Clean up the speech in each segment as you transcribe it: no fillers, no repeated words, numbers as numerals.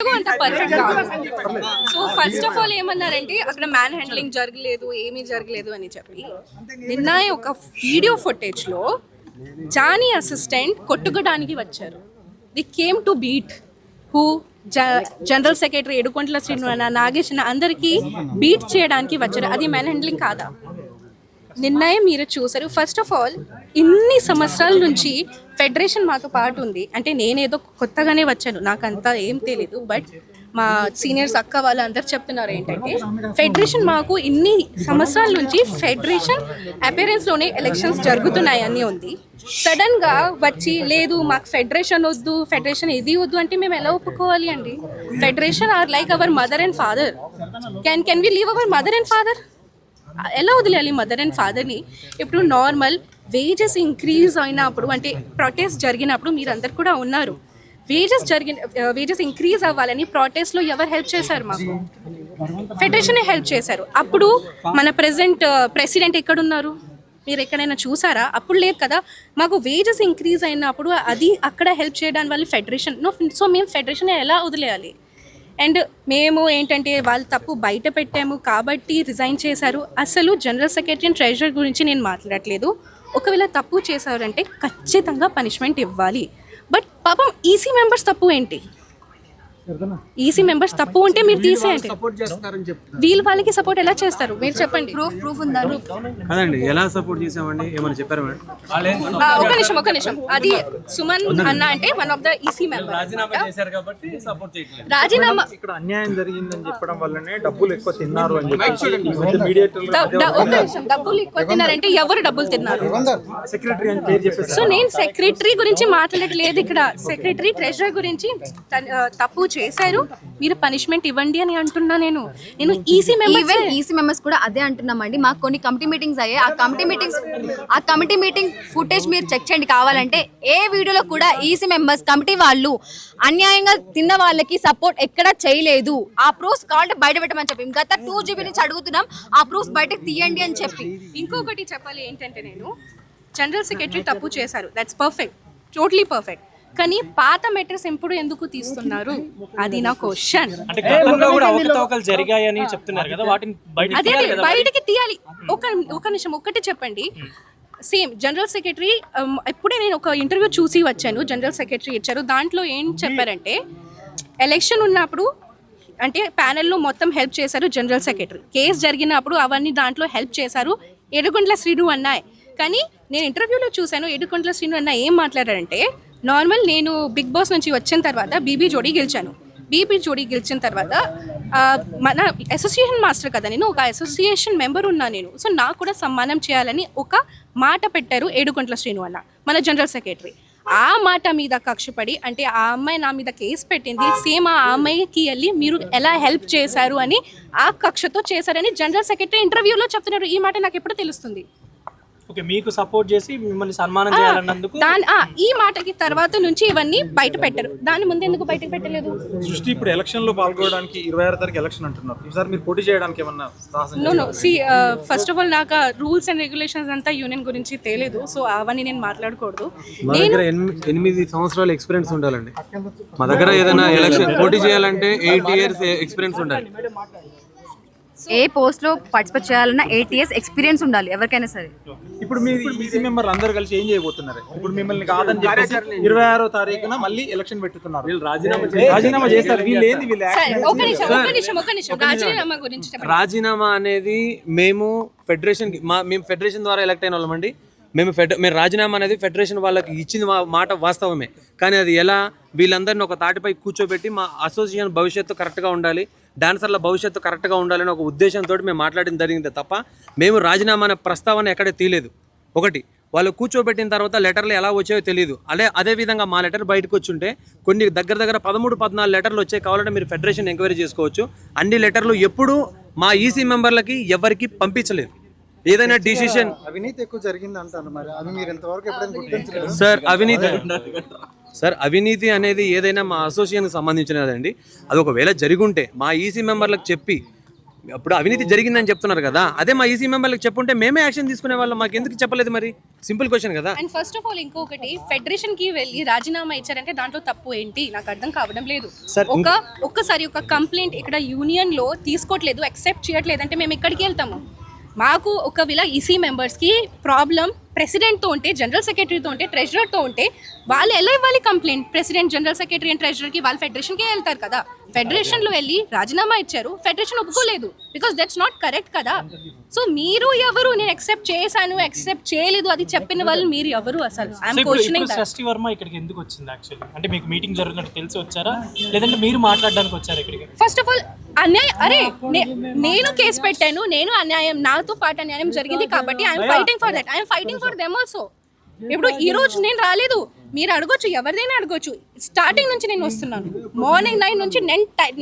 అంత పర్ఫెక్ట్ కాదు. So first of all ఏమన్నారంటే అక్కడ మ్యాన్ హ్యాండ్లింగ్ జరగలేదు, ఏమీ జరగలేదు అని చెప్పి నిన్న ఒక వీడియో ఫుటేజ్లో జానీ అసిస్టెంట్ కొట్టుకోవడానికి వచ్చారు. They came to beat who general secretary ఎడుకొంట్ల శ్రీను నాగేష్ అందరికీ బీట్ చేయడానికి వచ్చారు. అది మ్యాన్ హ్యాండ్లింగ్ కాదా? నిర్ణయం మీరు చూసారు. ఫస్ట్ ఆఫ్ ఆల్ ఇన్ని సంవత్సరాల నుంచి ఫెడరేషన్ మాతో పాటు ఉంది. అంటే నేనేదో కొత్తగానే వచ్చాను, నాకు అంతా ఏం తెలీదు. బట్ మా సీనియర్స్ అక్క వాళ్ళు అందరు చెప్తున్నారు ఏంటంటే ఫెడరేషన్ మాకు ఇన్ని సంవత్సరాల నుంచి ఫెడరేషన్ అపీరెన్స్లోనే ఎలక్షన్స్ జరుగుతున్నాయి అని ఉంది. సడన్గా వచ్చి లేదు మాకు ఫెడరేషన్ వద్దు, ఫెడరేషన్ ఇది వద్దు అంటే మేము ఎలా ఒప్పుకోవాలి అండి? Federation are like our mother and father. Can we leave our mother and father? ఎలా వదిలేయాలి మదర్ అండ్ ఫాదర్ని? ఇప్పుడు నార్మల్ వేజెస్ ఇంక్రీజ్ అయినప్పుడు అంటే ప్రొటెస్ట్ జరిగినప్పుడు మీరందరు కూడా ఉన్నారు. వేజెస్ ఇంక్రీజ్ అవ్వాలని ప్రొటెస్ట్లో ఎవరు హెల్ప్ చేశారు? మాకు ఫెడరేషనే హెల్ప్ చేశారు. అప్పుడు మన ప్రెసిడెంట్ ఎక్కడున్నారు? మీరు ఎక్కడైనా చూసారా? అప్పుడు లేదు కదా. మాకు వేజెస్ ఇంక్రీజ్ అయినప్పుడు అది అక్కడ హెల్ప్ చేయడానికి వాళ్ళు ఫెడరేషన్. సో మేము ఫెడరేషన్ ఎలా వదిలేయాలి? అండ్ మేము ఏంటంటే వాళ్ళు తప్పు బయట పెట్టాము కాబట్టి రిజైన్ చేశారు. అసలు జనరల్ సెక్రటరీ అండ్ ట్రెజరర్ గురించి నేను మాట్లాడట్లేదు. ఒకవేళ తప్పు చేశారంటే ఖచ్చితంగా పనిష్మెంట్ ఇవ్వాలి. బట్ పాపం ఈసీ మెంబర్స్ తప్పు ఏంటి? ఈసీ మెంబర్స్ తప్పు ఉంటే మీరు తీసేయండి. వీళ్ళు వాళ్ళకి సపోర్ట్ ఎలా చేస్తారు మీరు చెప్పండి? ప్రూఫ్ ఉందా? అదండి ఎలా సపోర్ట్ చేసామండి ఏమని చెప్పారు మేడం? ఒక నిమిషం అది సుమన్ అన్న అంటే one of the EC member రాజీనామా ఇక్కడ అన్యాయం జరిగిందని చెప్పడం వల్లనే డబ్బులు ఎక్కువ తిన్నారు అని డబ్బులు ఎక్కువ తిన్నారంటే ఎవరు డబ్బులు తిన్నారు? సెక్రటరీ అని పేరు చెప్పేసి. సో నేను సెక్రటరీ గురించి మాట్లాడట్లేదు ఇక్కడ. సెక్రటరీ ట్రెజరర్ గురించి తప్పు చేశారు, మీరు పనిష్మెంట్ ఇవ్వండి అని అంటున్నా. నేను ఈసీ మెంబర్స్ కూడా అదే అంటున్నామండి. మాకు కొన్ని కమిటీ మీటింగ్స్ అయ్యాయి. ఆ కమిటీ మీటింగ్ ఫుటేజ్ మీరు చెక్ చేయండి కావాలంటే. ఏ వీడియోలో కూడా ఈసీ మెంబర్స్ కమిటీ వాళ్ళు అన్యాయంగా తిన్న వాళ్ళకి సపోర్ట్ ఎక్కడా చేయలేదు. ఆ ప్రూఫ్స్ కావాలంటే బయట పెట్టమని చెప్పి గత 2 GB నుంచి అడుగుతున్నాం. ఆ ప్రూఫ్స్ బయటకు తీయండి అని చెప్పి. ఇంకొకటి చెప్పాలి ఏంటంటే నేను జనరల్ సెక్రటరీ తప్పు చేశారు, దట్స్ పర్ఫెక్ట్, టోటలీ పర్ఫెక్ట్. కానీ పాత మెటర్స్ ఎప్పుడు ఎందుకు తీస్తున్నారు? అది నా క్వశ్చన్. అదే బయటికి తీయాలి. ఒక నిమిషం ఒక్కటి చెప్పండి. సేమ్ జనరల్ సెక్రటరీ ఎప్పుడే నేను ఒక ఇంటర్వ్యూ చూసి వచ్చాను, జనరల్ సెక్రటరీ ఇచ్చారు. దాంట్లో ఏం చెప్పారంటే ఎలక్షన్ ఉన్నప్పుడు అంటే ప్యానెల్లో మొత్తం హెల్ప్ చేశారు జనరల్ సెక్రటరీ. కేసు జరిగినప్పుడు అవన్నీ దాంట్లో హెల్ప్ చేశారు ఎడుకొంట్ల శ్రీను అన్నాయ్. కానీ నేను ఇంటర్వ్యూలో చూశాను ఎడుకొంట్ల శ్రీను అన్న ఏం మాట్లాడారంటే నార్మల్ నేను బిగ్ బాస్ నుంచి వచ్చిన తర్వాత బీబీ జోడీ గెలిచిన తర్వాత మన అసోసియేషన్ మాస్టర్ కదా, నేను ఒక అసోసియేషన్ మెంబర్ ఉన్నా నేను. సో నాకు కూడా సన్మానం చేయాలని ఒక మాట పెట్టారు ఏడుకొంట్ల శ్రీను అన్న మన జనరల్ సెక్రటరీ. ఆ మాట మీద కక్షపడి అంటే ఆ అమ్మాయి నా మీద కేసు పెట్టింది, సేమ్ ఆ అమ్మాయికి వెళ్ళి మీరు ఎలా హెల్ప్ చేశారు అని ఆ కక్షతో చేశారని జనరల్ సెక్రటరీ ఇంటర్వ్యూలో చెప్తున్నారు. ఈ మాట నాకు ఎప్పుడు తెలుస్తుంది? ఓకే, మీకు సపోర్ట్ చేసి మిమ్మల్ని సన్మానం చేయాలన్నందుకు ఈ మాటకి తర్వాత నుంచి ఇవన్నీ బయట పెట్టరు. దాని ముందు ఎందుకు బయటకు పెట్టలేదు? సృష్టి ఇప్పుడు ఎలక్షన్ లో పాల్గొనడానికి 26 తారీఖు ఎలక్షన్ అంటున్నారు. ఈసారి మీరు పోటీ చేయడానికి ఏమన్నా? నో ఫస్ట్ ఆఫ్ ఆల్ నాకు రూల్స్ అండ్ రెగ్యులేషన్స్ అంతా యూనియన్ గురించి తెలియదు. సో అవన్నీ నేను మాట్లాడకూడదు. మా దగ్గర 8 సంవత్సరాల ఎక్స్పీరియన్స్ ఉండాలండి. మా దగ్గర ఏదైనా ఎలక్షన్ పోటీ చేయాలంటే 8 years ఎక్స్పీరియన్స్ ఉండాలి. ఏ పోస్ట్ లో పార్టిసిపేట్ చేయాలన్నా 8 years ఎక్స్పీరియన్స్ ఉండాలి ఎవరికైనా సరే. ఇప్పుడు మీ ఈసీ మెంబర్లు అందరూ కలిసి ఏం చేయబోతున్నారు? ఇప్పుడు మిమ్మల్ని కాదని చెప్పేసి 26వ తారీఖున మళ్ళీ ఎలక్షన్ పెట్టుతున్నారు. రాజీనామా చేస్తారు. రాజీనామా అనేది మేము ఫెడరేషన్ ద్వారా ఎలక్ట్ అయిన వాళ్ళమండి. మేము రాజీనామా అనేది ఫెడరేషన్ వాళ్ళకి ఇచ్చింది మాట వాస్తవమే. కానీ అది ఎలా వీళ్ళందరినీ ఒక తాటిపై కూర్చోబెట్టి మా అసోసియేషన్ భవిష్యత్తు కరెక్ట్గా ఉండాలి, డాన్సర్ల భవిష్యత్తు కరెక్ట్గా ఉండాలని ఒక ఉద్దేశంతో మేము మాట్లాడడం జరిగింది తప్ప మేము రాజీనామా అనే ప్రస్తావన ఎక్కడ తీయలేదు. ఒకటి వాళ్ళు కూర్చోబెట్టిన తర్వాత లెటర్లు ఎలా వచ్చాయో తెలియదు. అదేవిధంగా మా లెటర్ బయటకు వచ్చుంటే కొన్ని దగ్గర 13-14 లెటర్లు వచ్చాయి. కావాలంటే మీరు ఫెడరేషన్ ఎంక్వైరీ చేసుకోవచ్చు. అన్ని లెటర్లు ఎప్పుడూ మా ఈసీ మెంబర్లకి ఎవరికి పంపించలేదు. ఏదైనా డిసిషన్ అవినీతి ఎక్కువ జరిగింది అంటారు. మరి అది మీరు ఎంతవరకు ఎప్పుడైనా గుర్తించలేదు? సార్ అవినీతి అనేది ఏదైనా మా అసోసియేషన్కి సంబంధించినదండి. అది ఒకవేళ జరుగుంటే మా ఈసీ మెంబర్లకు చెప్పి అప్పుడు అవినీతి జరిగిందని చెప్తున్నారు కదా, అదే మా ఈసీ మెంబర్లకు చెప్పుంటే మేమే యాక్షన్ తీసుకునే వాళ్ళం, మాకు ఎందుకు చెప్పలేదు మరి? సింపుల్ క్వశ్చన్ కదా. అండ్ ఫస్ట్ ఆఫ్ ఆల్ ఇంకొకటి, ఫెడరేషన్ కి వెళ్ళి రాజీనామా ఇచ్చారంటే దాంట్లో తప్పు ఏంటి నాకు అర్థం కావడం లేదు. ఒక్కసారి ఒక కంప్లైంట్ ఇక్కడ యూనియన్ లో తీసుకోవట్లేదు, యాక్సెప్ట్ చేయట్లేదు అంటే మేము ఎక్కడికి వెళ్తాము? మాకు ఒకవేళ ఈసీ మెంబర్స్కి ప్రాబ్లం ప్రెసిడెంట్తో ఉంటే, జనరల్ సెక్రటరీతో ఉంటే, ట్రెజరర్తో ఉంటే వాళ్ళు ఎలా ఇవ్వాలి complaint? President, general secretary and ట్రెజరర్కి వాళ్ళు ఫెడరేషన్కే వెళ్తారు కదా. ఫెడరేషన్లో వెళ్ళి రాజీనామా ఇచ్చారు, ఫెడరేషన్ ఒప్పుకోలేదు, బికాస్ దట్స్ నాట్ కరెక్ట్ కదా. సో మీరు ఎవరు? నేను యాక్సెప్ట్ చేశాను, యాక్సెప్ట్ చేయలేదు అది చెప్పిన వాళ్ళు మీరు ఎవరు అసలు? I'm questioning that. షష్ఠి వర్మ ఇక్కడికి ఎందుకు వచ్చింది యాక్చువల్లీ? అంటే మీకు మీటింగ్ జరుగుతున్నట్టు తెలిసి వచ్చారా, లేదంటే మీరు మాట్లాడడానికి వచ్చారా ఇక్కడికి? ఫస్ట్ ఆఫ్ ఆల్ అన్యాయం, అరే నేను కేసు పెట్టాను, నేను అన్యాయం, నాతో పాటు అన్యాయం జరిగింది కాబట్టి I'm fighting for that, I'm fighting for them also. ఇప్పుడు ఈ రోజు నేను రాలేదు, మీరు అడగొచ్చు, ఎవరిదైనా అడగొచ్చు. స్టార్టింగ్ నుంచి నేను వస్తున్నాను, మార్నింగ్ 9 నుంచి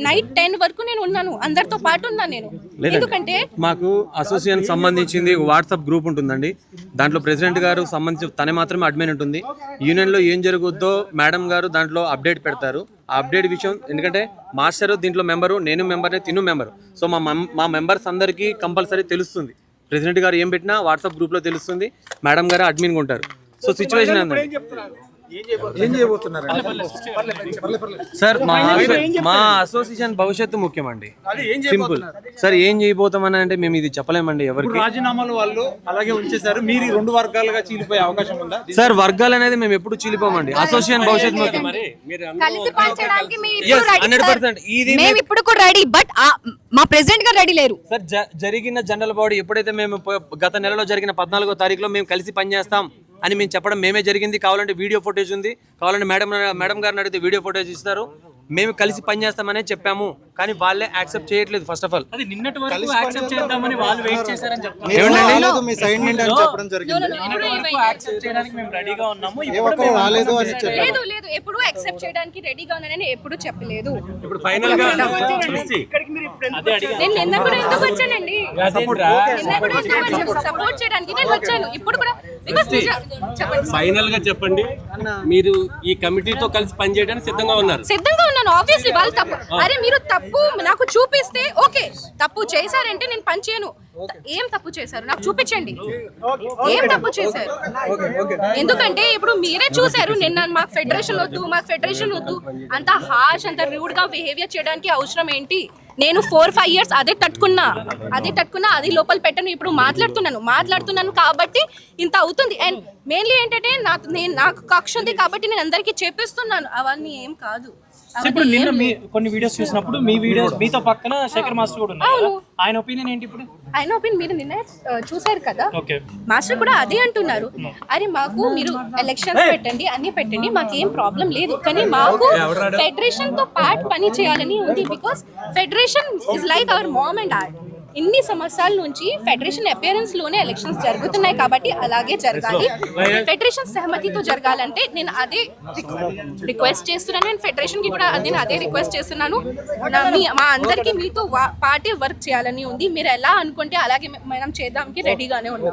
నైట్ 10 వరకు నేను ఉన్నాను, అందరితో పాటు ఉన్నాను నేను. ఎందుకంటే మాకు అసోసియేషన్ సంబంధించింది వాట్సాప్ గ్రూప్ ఉంటుందండి, దాంట్లో ప్రెసిడెంట్ గారు సంబంధించి తనే మాత్రమే అడ్మిన్ ఉంటుంది. యూనియన్లో ఏం జరుగుద్దో మేడం గారు దాంట్లో అప్డేట్ పెడతారు. ఆ అప్డేట్ విషయం, ఎందుకంటే మాస్టర్ దీంట్లో మెంబరు, నేను మెంబర్ని, తిను మెంబరు. సో మా మెంబర్స్ అందరికీ కంపల్సరీ తెలుస్తుంది. ప్రెసిడెంట్ గారు ఏం పెట్టినా వాట్సాప్ గ్రూప్లో తెలుస్తుంది, మేడం గారు అడ్మిన్గా ఉంటారు. సో సిచ్యువేషన్ ఏంటంటే ఏం చేయబోతున్నారు సార్, మా అసోసియేషన్ భవిష్యత్తు ముఖ్యమండి, సింపుల్. సార్ ఏం చేయబోతామని అంటే మేము ఇది చెప్పలేమండి ఎవరికి. రాజీనామాలు వాళ్ళు అలాగే ఉంచేశారు, మీరు ఈ 2 వర్గాలుగా చీలిపోయే అవకాశం ఉందా? సార్ వర్గాలు అనేది మేము ఎప్పుడు చీలిపోమండి, అసోసియేషన్ భవిష్యత్తు ముఖ్యం. కలిసి పనిచేయడానికి Yes, 100%. మేము ఇప్పుడు కూడా రెడీ, బట్ మా ప్రెసిడెంట్ గారు రెడీ లేరు. సార్ జరిగిన జనరల్ బాడీ ఎప్పుడైతే మేము గత నెలలో జరిగిన 14వ తారీఖులో మేము కలిసి పనిచేస్తాం అని మేము చెప్పడం మేమే జరిగింది. కావాలంటే వీడియో ఫుటేజ్ ఉంది, కావాలంటే మేడం గారిని అడిగితే వీడియో ఫుటేజ్ ఇస్తారు. మేము కలిసి పనిచేస్తామనే చెప్పాము, కానీ వాళ్ళే యాక్సెప్ట్ చేయట్లేదు. ఫస్ట్ ఆఫ్ ఆల్ అది నిన్నటి వరకు యాక్సెప్ట్ చేద్దామని వాళ్ళు వెయిట్ చేశారని చెప్తారు. మీ సైడ్ నుండి అని చెప్పడం జరిగింది. యాక్సెప్ట్ చేయడానికి మేము రెడీగా ఉన్నాము, ఏ ఒక్కరు రాలేదు అని చెప్పారు. లేదు లేదు, ఎప్పుడు యాక్సెప్ట్ చేయడానికి రెడీగా ఉన్నానని ఎప్పుడు చెప్పలేదు. ఇప్పుడు ఫైనల్ గా అదే అడిగాను. నేను నిన్న కూడా ఎందుకు వచ్చానండి, సపోర్ట్ చేయడానికి నేను వచ్చాను. ఇప్పుడు కూడా because చెప్పండి, ఫైనల్ గా చెప్పండి, మీరు ఈ కమిటీతో కలిసి పనిచేయడానికి సిద్ధంగా ఉన్నారు? సిద్ధంగా ఉన్నాను. ఆబ్వియస్లీ వాళ్ళు తప్పు, అరే మీరు తప్పు నాకు చూపిస్తే ఓకే, తప్పు చేశారంటే నేను పని చేయను. ఏం తప్పు చేశారు నాకు చూపించండి, ఏం తప్పు చేశారు. ఎందుకంటే ఇప్పుడు మీరే చూసారు నిన్న, మాకు ఫెడరేషన్ వద్దు, మాకు ఫెడరేషన్ వద్దు, అంత హార్ష్, అంత రూడ్ గా బిహేవియర్ చేయడానికి అవసరం ఏంటి? నేను 4-5 years అదే తట్టుకున్నా, అది లోపల పెట్టను. ఇప్పుడు మాట్లాడుతున్నాను కాబట్టి ఇంత అవుతుంది. అండ్ మెయిన్లీ ఏంటంటే నాకు కక్ష ఉంది కాబట్టి నేను అందరికీ చెప్పిస్తున్నాను, అవన్నీ ఏం కాదు. ఇప్పుడు నిన్న మీ కొన్ని వీడియోస్ చూసినప్పుడు మీ వీడియోస్ మీతో పక్కన శేఖర్ మాస్టర్ కూడా ఉన్నారు, ఆయన ఒపీనియన్ ఏంటి? ఇప్పుడు ఆయన ఒపీనియన్ మీరు నిన్న చూసారు కదా, ఓకే, మాస్టర్ కూడా అదే అంటున్నారు, అరే మాకు మీరు ఎలక్షన్స్ పెట్టండి, అన్ని పెట్టండి, మాకేం ప్రాబ్లం లేదు, కానీ మాకు ఫెడరేషన్ తో పాటు పని చేయాలని ఉంది. Because federation is like our mom and dad. ఇన్ని సంవత్సరాల నుంచి ఫెడరేషన్ అపియరెన్స్ లోనే ఎలక్షన్స్ జరుగుతున్నాయి కాబట్టి అలాగే జరగాలి. ఫెడరేషన్ సహమతితో జరగాలంటే నేను అదే రిక్వెస్ట్ చేస్తున్నాను. నేను ఫెడరేషన్ కి కూడా నేను అదే రిక్వెస్ట్ చేస్తున్నాను. మా అందరికి మీతో పార్టీ వర్క్ చేయాలని ఉంది. మీరు ఎలా అనుకుంటే అలాగే మనం చేద్దాంకి రెడీగానే ఉన్నాం.